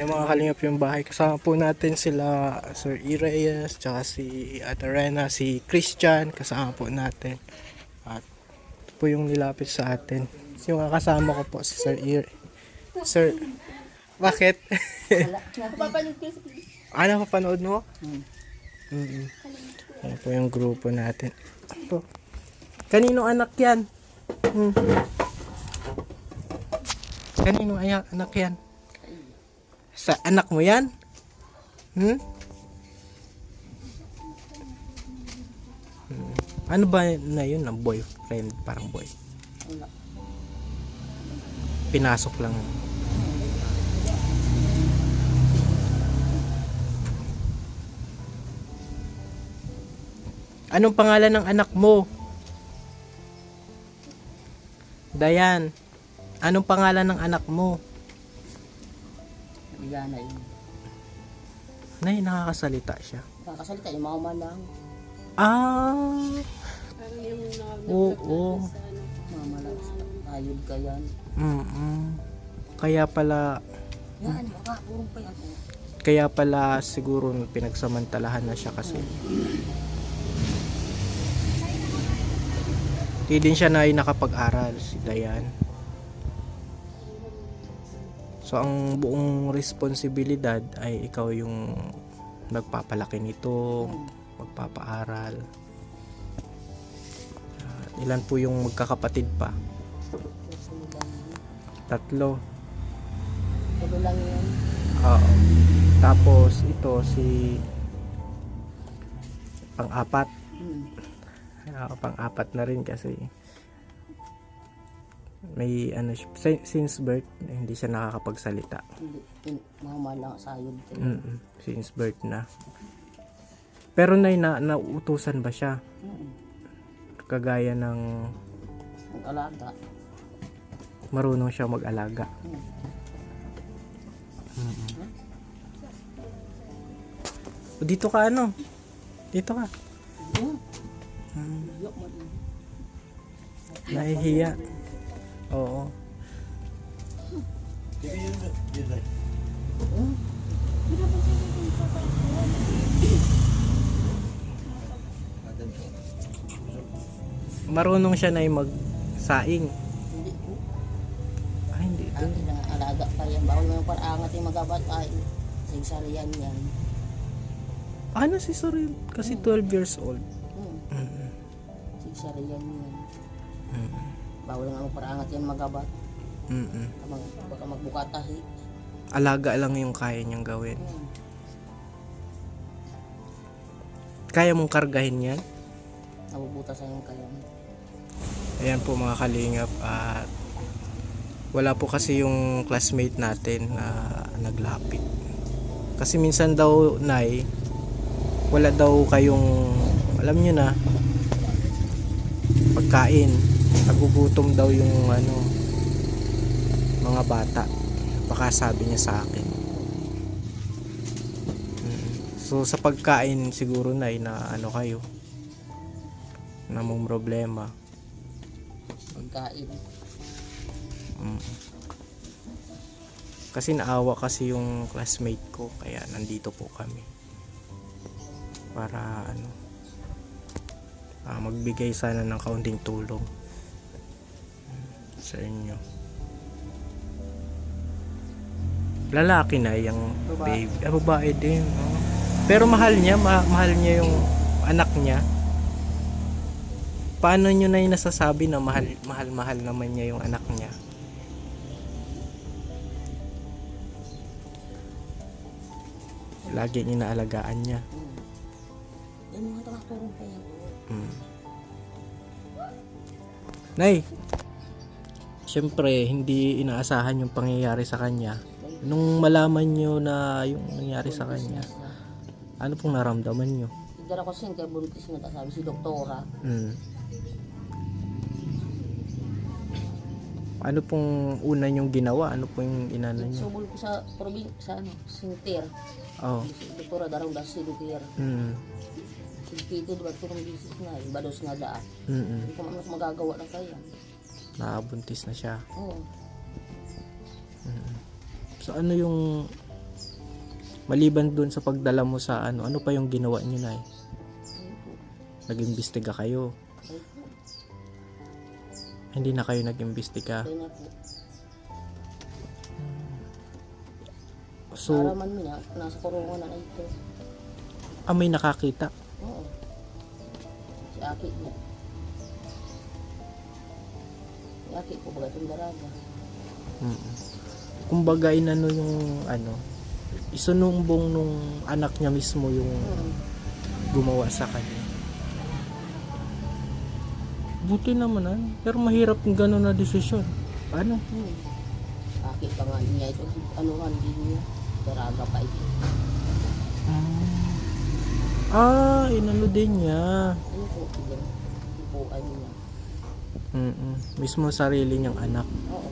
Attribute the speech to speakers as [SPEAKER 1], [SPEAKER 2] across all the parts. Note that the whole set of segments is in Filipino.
[SPEAKER 1] Yung mga kalingap yung bahay. Kasama po natin sila Sir E. Reyes, tsaka si Ate Rena, si Christian, kasama po natin. At ito po yung nilapit sa atin. Yung kasama ko po si Sir E. Sir, bakit? Ano papanood mo? Mm-mm. Ayan po yung grupo natin. Po. Kaninong anak yan? Kaninong anak yan? Sa anak mo yan? Ano ba na yun? Ang boyfriend? Parang boy. Pinasok lang. Anong pangalan ng anak mo? Dayan. Anong pangalan ng anak mo?
[SPEAKER 2] Yan ay.
[SPEAKER 1] Nay, nakakasalita siya.
[SPEAKER 2] Kakasalita yung mama lang.
[SPEAKER 1] Ah. Oo.
[SPEAKER 2] Mama lang. Ayod ka yan.
[SPEAKER 1] Kaya pala,
[SPEAKER 2] Yan, baka purong pa yan.
[SPEAKER 1] kaya pala siguro pinagsamantalahan na siya kasi. Hindi din siya na nakapag-aral, si Dayan. So, ang buong responsibilidad ay ikaw yung magpapalaki nito, magpapaaral. Ilan po yung magkakapatid pa? 3.
[SPEAKER 2] Tulo lang yun.
[SPEAKER 1] Oo. Tapos ito si pang-apat. Pang-apat na rin kasi may ano since birth hindi siya nakakapagsalita.
[SPEAKER 2] Hindi. Mama lang sayod ka.
[SPEAKER 1] Since birth na. Pero nauutusan ba siya? Kagaya ng
[SPEAKER 2] Mag-alaga.
[SPEAKER 1] marunong siya mag-alaga. O, dito ka ano? Dito ka. Nahihiya. Oo. Marunong siya na magsaing.
[SPEAKER 2] Hindi po.
[SPEAKER 1] Hindi ito.
[SPEAKER 2] Ang alaga pa yan. Bawal mo yung parangat yung magabatay. Sigsariyan yan.
[SPEAKER 1] Ano si Soril? Kasi 12 years old.
[SPEAKER 2] Sigsariyan yan. Bawal nga yung parangat yan magabat. Baka magbukatahi.
[SPEAKER 1] Alaga lang yung kaya niyang gawin. Kaya mong kargahin yan?
[SPEAKER 2] Nabubuta sa yung kaya mo.
[SPEAKER 1] Ayan po mga kalingap, at wala po kasi yung classmate natin na naglapit. Kasi minsan daw, Nay, wala daw kayong, alam nyo na, pagkain. Nagugutom daw yung mga bata. Baka sabi niya sa akin. So sa pagkain siguro, Nay, na kayo, na mong problema.
[SPEAKER 2] Pagkain.
[SPEAKER 1] Kasi naawa kasi yung classmate ko, kaya nandito po kami para magbigay sana ng kaunting tulong sa inyo. Lalaki na yung baby. Babae din. Oh. Pero mahal niya, mahal niya yung anak niya. Paano nyo na yung nasasabi na mahal naman niya yung anak niya? Lagi inaalagaan niya.
[SPEAKER 2] Yan mga tumatulong pa yan.
[SPEAKER 1] Nay, syempre hindi inaasahan yung pangyayari sa kanya. Nung malaman nyo na yung nangyari sa kanya, ano pong naramdaman nyo?
[SPEAKER 2] Igara ko sin kay buntis na sabi si doktora.
[SPEAKER 1] Ano pong una nyong ginawa? Ano pong inano nyo?
[SPEAKER 2] Subol ko sa probinsya, sintir.
[SPEAKER 1] Oh.
[SPEAKER 2] Si doktora darong das sintir. Sintir diba turong bisis na, ibados na daan. Hindi ko mas magagawa na kaya.
[SPEAKER 1] Nakabuntis na siya.
[SPEAKER 2] Oo.
[SPEAKER 1] So ano yung Maliban dun sa pagdala mo sa ano pa yung ginawa nyo na eh?
[SPEAKER 2] Ayun po.
[SPEAKER 1] Nag-imbestiga kayo.
[SPEAKER 2] Ayun po.
[SPEAKER 1] Hindi na kayo nag-imbestiga.
[SPEAKER 2] Kaya na po.
[SPEAKER 1] So,
[SPEAKER 2] Para man mina, nasa kurungan na ito.
[SPEAKER 1] may nakakita.
[SPEAKER 2] Oo. Si Aki niya. Si Aki po baga itong daraga.
[SPEAKER 1] Kumbaga inano yung isunumbong nung anak niya mismo yung gumawa sa kanya. Buti naman pero mahirap yung gano'n na desisyon. Paano?
[SPEAKER 2] Aki pa nga niya ito. Anuhan din niya. Daraga pa ito.
[SPEAKER 1] Inano din niya.
[SPEAKER 2] Ano po? Ipuan niya.
[SPEAKER 1] Mismo sarili niyang anak.
[SPEAKER 2] Oo.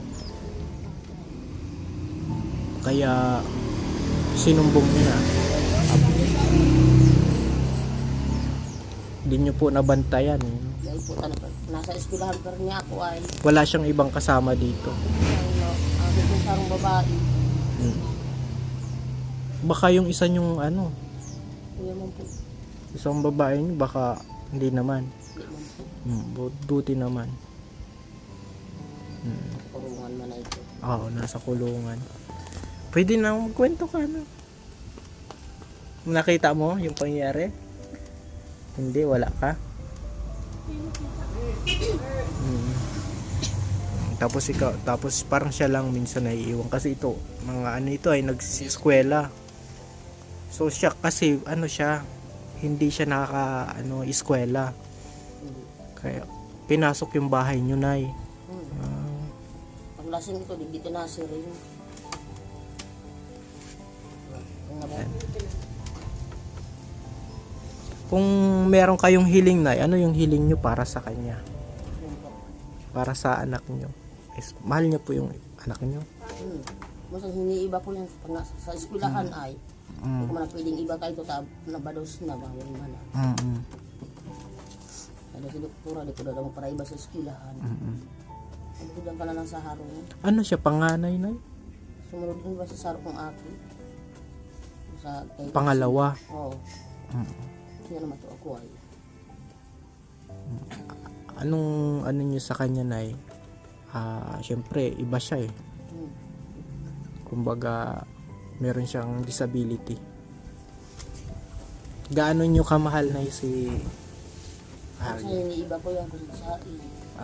[SPEAKER 1] Kaya sinumbong niya. Hindi niyo po nabantayan.
[SPEAKER 2] Dahil po talaga. Nasa eskwelahan pa rin niya ako ay.
[SPEAKER 1] Wala siyang ibang kasama dito.
[SPEAKER 2] Ako po sarong babae.
[SPEAKER 1] Baka yung isa niyong
[SPEAKER 2] Kuya man po.
[SPEAKER 1] isang babae niyo baka hindi naman.
[SPEAKER 2] Hindi man po.
[SPEAKER 1] Buti naman.
[SPEAKER 2] Kurungan man na ito.
[SPEAKER 1] Oo, nasa kulungan. Pwede na magkwento ka na. Nakita mo yung pangyayari? Hindi, wala ka. Tapos parang siya lang minsan naiiwan kasi ito, mga ito ay nagsiskwela. So siya kasi siya, hindi siya eskwela. Kaya pinasok yung bahay niyo, Nay.
[SPEAKER 2] Pag lasing ito, dito nasa rin.
[SPEAKER 1] Kung meron kayong hiling, Nay, ano yung hiling nyo para sa kanya? Para sa anak nyo? Mahal niyo po yung anak nyo?
[SPEAKER 2] Mas hiniiba po yan sa eskwelahan ay. Hindi ko man pwedeng iba kayo ito nabados na ba? Yan man. Ano si doktora, di ko na naman para iba sa eskwelahan. Nagbilang ka na lang sa harong.
[SPEAKER 1] Ano siya, panganay, Nay?
[SPEAKER 2] Sumunod din ba sa sarong kong aki?
[SPEAKER 1] Pangalawa?
[SPEAKER 2] Oo. Kaya naman ito ako ay.
[SPEAKER 1] Anong nyo sa kanya, Nay? Siyempre, iba siya eh. Kumbaga, meron siyang disability. Gaano nyo kamahal, Nay, si
[SPEAKER 2] Kasi hiniiba ko yan kung sa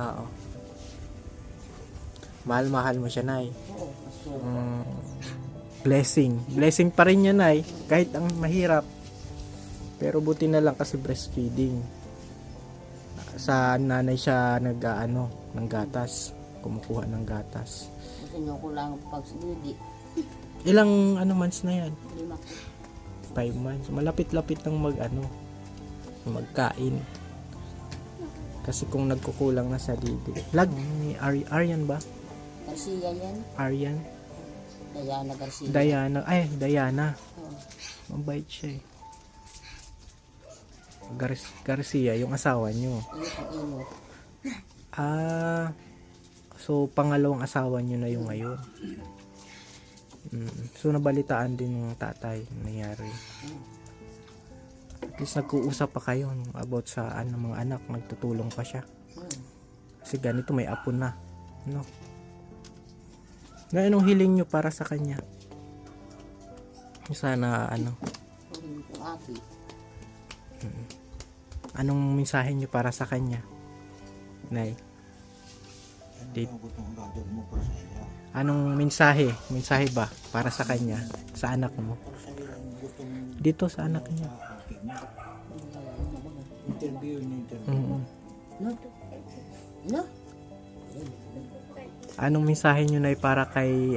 [SPEAKER 1] Oo. Mahal mo siya, Nay.
[SPEAKER 2] Oo. So,
[SPEAKER 1] Blessing pa rin yan, Nay. Kahit ang mahirap. Pero buti na lang kasi breastfeeding. Sa nanay siya ng gatas. Kumukuha ng gatas.
[SPEAKER 2] kasi nyo ko lang pagsigudi.
[SPEAKER 1] Ilang months na yan?
[SPEAKER 2] 5 po.
[SPEAKER 1] 5 months. Malapit-lapit ng magkain. Kasi kung nagkukulang na sa didi. Lag ni Aryan ba?
[SPEAKER 2] Garcia yan.
[SPEAKER 1] Aryan?
[SPEAKER 2] Diana Garcia.
[SPEAKER 1] Diana.
[SPEAKER 2] Oo.
[SPEAKER 1] Mabait siya eh. Garcia, yung asawa nyo.
[SPEAKER 2] Inot.
[SPEAKER 1] So pangalawang asawa nyo na yung ngayon. So nabalitaan din ng tatay nangyari. At least nag-uusap pa kayo about sa mga anak, nagtutulong pa siya. Kasi ganito may apo na. No? Anong hiling nyo para sa kanya? Sana
[SPEAKER 2] Kung aki.
[SPEAKER 1] anong mensahe nyo para sa kanya? Nay. Anong mensahe ba para sa kanya, sa anak mo? Dito sa anak niya.
[SPEAKER 2] No?
[SPEAKER 1] Anong mensahe nyo, Nay, para kay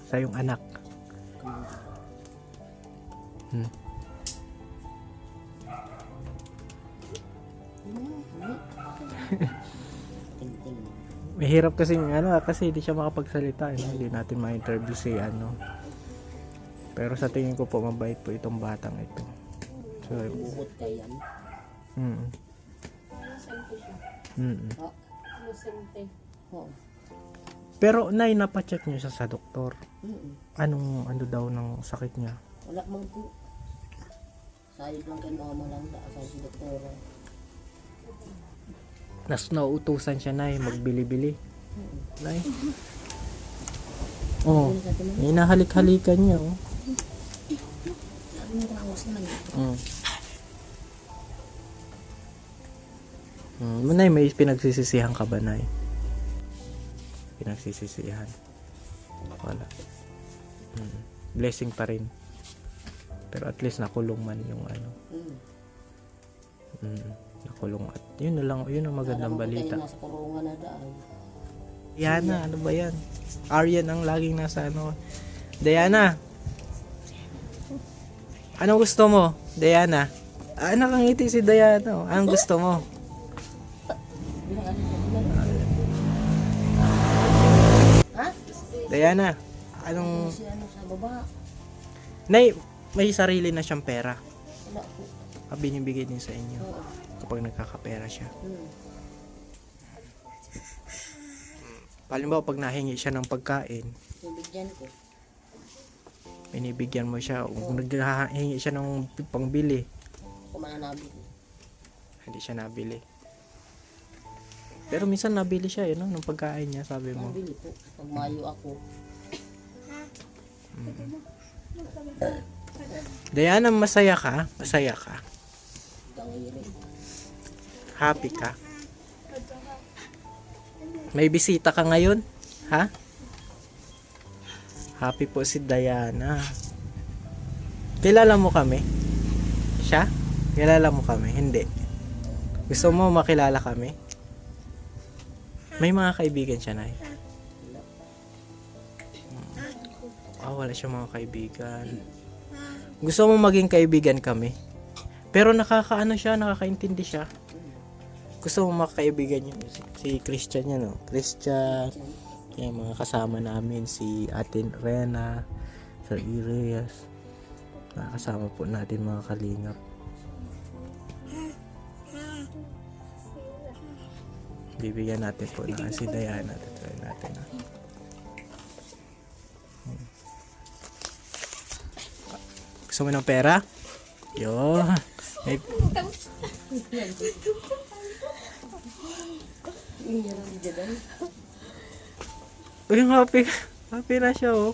[SPEAKER 1] sa yung anak? Mahirap kasi kasi hindi siya makapagsalita, hindi natin ma-interview si Pero sa tingin ko po mabait po itong batang ito. So,
[SPEAKER 2] Bukod kay yan.
[SPEAKER 3] Inosente siya.
[SPEAKER 1] mm.
[SPEAKER 3] Inosente.
[SPEAKER 2] Oo.
[SPEAKER 1] Pero nay, napacheck niyo siya sa doktor.
[SPEAKER 2] Mm.
[SPEAKER 1] Ano daw ng sakit niya?
[SPEAKER 2] Wala man po. Sayod lang kay mama lang da sa si doktora.
[SPEAKER 1] Nas nauutusan siya nay, magbili-bili.
[SPEAKER 2] Mm.
[SPEAKER 1] Nay. Oh,
[SPEAKER 2] Ano sa tinan?
[SPEAKER 1] hinahalik-halikan niya oh.
[SPEAKER 2] Sabi mo tawas naman.
[SPEAKER 1] Mm. Nay, may pinagsisisihan ka ba, nay? Pinagsisisihan. Wala. Blessing pa rin. Pero at least nakulong man yung ano.
[SPEAKER 2] Mm.
[SPEAKER 1] Nakulong at yun na lang, yun ang magandang balita.
[SPEAKER 2] Nasa kurungan na daan.
[SPEAKER 1] Diana, ano ba yan? Aryan ang laging nasa ano. Diana. Anong gusto mo, Diana? Nakangiti si Diana. Anong gusto mo?
[SPEAKER 2] Ha?
[SPEAKER 1] Diana, anong...
[SPEAKER 2] Si ano sa baba?
[SPEAKER 1] Nay, may sarili na siyang pera.
[SPEAKER 2] Wala po.
[SPEAKER 1] Binibigay din sa inyo
[SPEAKER 2] Oo.
[SPEAKER 1] kapag nagkakapera siya.
[SPEAKER 2] Hmm.
[SPEAKER 1] Halimbawa, pag nahingi siya ng pagkain,
[SPEAKER 2] Bibigyan ko.
[SPEAKER 1] binibigyan mo siya. Kung naghahingi siya ng pangbili,
[SPEAKER 2] Ako mananabi.
[SPEAKER 1] hindi siya nabili. Pero minsan nabili siya, yun, ng pagkain niya, sabi mo.
[SPEAKER 2] Nabili po. Pag mayo ako.
[SPEAKER 1] Diana, masaya ka? Masaya ka?
[SPEAKER 2] Tangiri.
[SPEAKER 1] Happy ka? May bisita ka ngayon? Ha? Happy po si Diana. Kilala mo kami? Siya? Kilala mo kami? Hindi. Gusto mo makilala kami? May mga kaibigan siya, Nay. Wala siya mga kaibigan. Gusto mo maging kaibigan kami? Pero nakakaano siya, nakakaintindi siya. Gusto mo makakaibigan yun? Si Christian yan, no? Christian. Kaya mga kasama namin, si Ate Rena, Sir Irias. Nakasama po natin mga kalingap. Bibigyan natin po na si Diana. Try natin. Gusto mo ng pera? Yo. May... Uy, happy. Happy na siya, oh.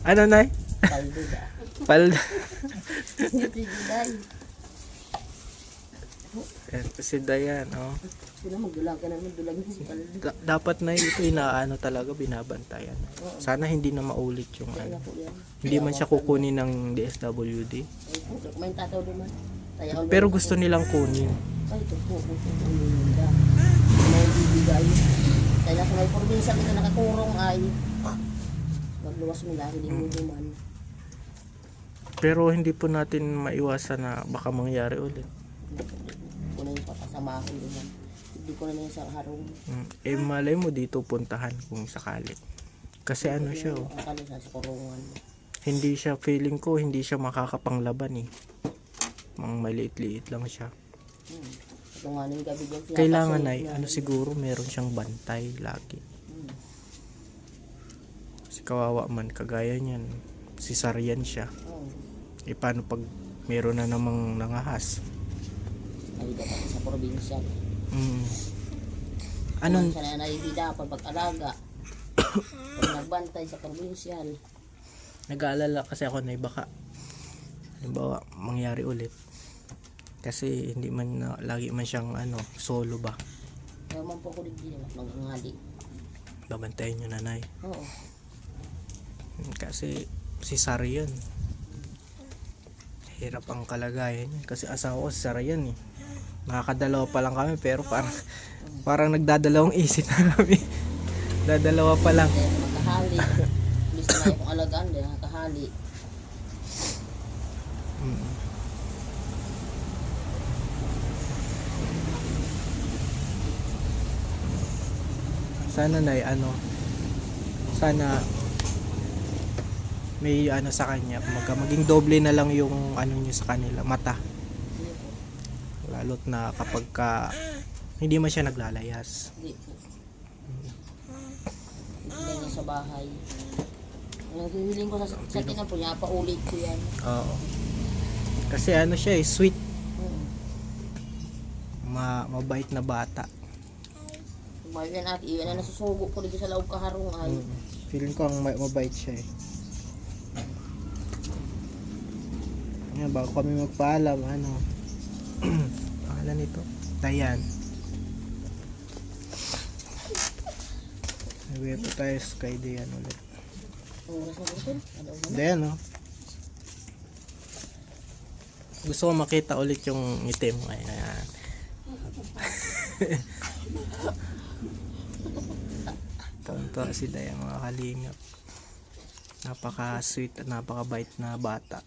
[SPEAKER 1] Ano, Nay?
[SPEAKER 2] Paldo ba?
[SPEAKER 1] Palda.
[SPEAKER 2] Sige, day.
[SPEAKER 1] Ito si Dayan, oh.
[SPEAKER 2] Sila magdulag ka naman. Dulag si paldo.
[SPEAKER 1] Dapat na ito inaano talaga, binabantayan. Sana hindi na maulit yung
[SPEAKER 2] Kaya
[SPEAKER 1] ano.
[SPEAKER 2] po yan.
[SPEAKER 1] Hindi man siya kukunin ng DSWD.
[SPEAKER 2] Ay po, may tataw naman. Tayo
[SPEAKER 1] Pero gusto nilang kunin.
[SPEAKER 2] Ay, ito po. Gusto ko nila. May bibigay. Kaya nasa may probinsya kita nakakurong ay magluwas mo lang. Hindi mo duman.
[SPEAKER 1] Pero hindi po natin maiwasan na baka mangyari ulit.
[SPEAKER 2] Hindi ko na yung papasamahin duman. Hindi ko na yung sa harong.
[SPEAKER 1] Malay mo dito puntahan kung sakali. Kasi ano siya, oh.
[SPEAKER 2] Ang kalis sa kurungan.
[SPEAKER 1] Hindi siya, feeling ko, hindi siya makakapanglaban eh. Mga maliit-liit lang siya.
[SPEAKER 2] Ito nga na yung gabi dyan.
[SPEAKER 1] Kailangan ay, ano siguro, meron siyang bantay lagi. Kasi kawawa man, kagaya niyan. Cesarean siya. E paano pag meron na namang nangahas?
[SPEAKER 2] Ay, dapat sa probinsya.
[SPEAKER 1] Anong,
[SPEAKER 2] Siya na naibida pag-alaga. Pag nagbantay sa probinsya.
[SPEAKER 1] nag-aalala kasi ako na baka halimbawa mangyari ulit kasi hindi man lagi man siyang ano solo ba,
[SPEAKER 2] Kaya man po ko din mag-angali.
[SPEAKER 1] babantayan niyo nanay
[SPEAKER 2] Oo.
[SPEAKER 1] kasi si Sarian hirap ang kalagayan niya kasi asawa ko si Sarian eh, nakakadalawa pa lang kami pero parang nagdadalawang isip na kami. Dadalawa pa lang.
[SPEAKER 2] Kaya magkahali. Imbis na kaya kong alagaan, dahil nakahali.
[SPEAKER 1] Sana na sana may ano sa kanya, maging doble na lang yung ano niyo sa kanila, mata. balot na kapag ka hindi man siya naglalayas.
[SPEAKER 2] Hindi po. Hindi niya sa bahay. Ang hihiling ko sa tinan po niya, paulit ko yan.
[SPEAKER 1] Oo. Kasi ano siya sweet.
[SPEAKER 2] Mm.
[SPEAKER 1] Mabait na bata.
[SPEAKER 2] Kumain yan ate, iwan na nasusugo ko dito sa loob kaharong ay.
[SPEAKER 1] Feeling ko ang mabait siya Yan, bago kami magpaalam, ano, pangalan nito? Dayan. Nagwe po tayo kay Dayan ulit.
[SPEAKER 2] Ang oras na dito?
[SPEAKER 1] Dayan, no? Gusto ko makita ulit yung itim. Ayan. Tonto si Dayan, mga kalingap. Napaka-sweet at napaka-bait na bata.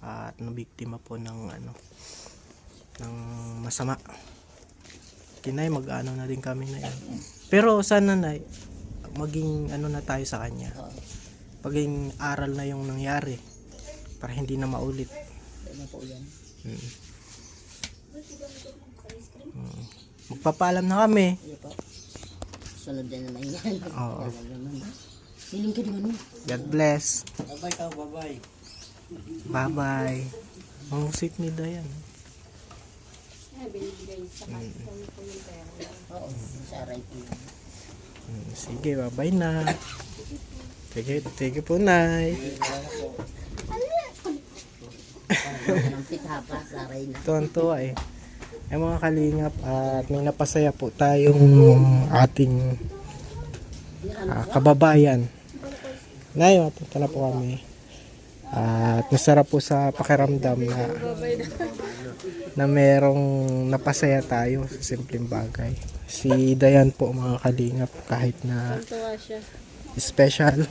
[SPEAKER 1] At nabiktima po ng ng masama. Kinay mag-ano na din kami na yan. Pero sana na maging na tayo sa kanya. Paging aral na yung nangyari para hindi na maulit.
[SPEAKER 2] Ano po yan?
[SPEAKER 1] Magpapaalam na kami.
[SPEAKER 2] Iya po. Sunod din naman yan.
[SPEAKER 1] Oo.
[SPEAKER 2] Hiling ka din ano?
[SPEAKER 1] God bless.
[SPEAKER 3] Bye-bye ka, bye-bye.
[SPEAKER 1] Bye-bye. Ang sweet ni Dayan.
[SPEAKER 2] Oo, sa aray po.
[SPEAKER 1] Sige, bye-bye na. Sige po, Nay.
[SPEAKER 2] Ang pitapa sa aray na.
[SPEAKER 1] Tuwan-tuwa eh. Ay mga kalingap, at may napasaya po tayong ating kababayan. Nay, mapunta na po kami. At masarap po sa pakiramdam na merong napasaya tayo sa simpleng bagay. Si Dayan po mga kalingap, kahit na special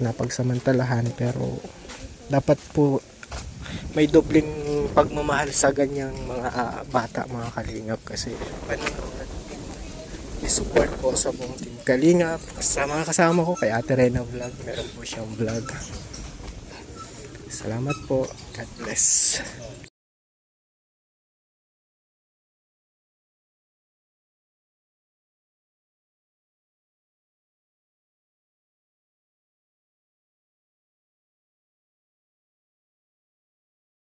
[SPEAKER 1] na pagsamantalahan, pero dapat po may dobling pagmamahal sa ganyang mga bata, mga kalingap, kasi i-support po sa buong team Kalingap, sa mga kasama ko kay Ate Rena Vlog, meron po siyang vlog. Salamat po. God bless.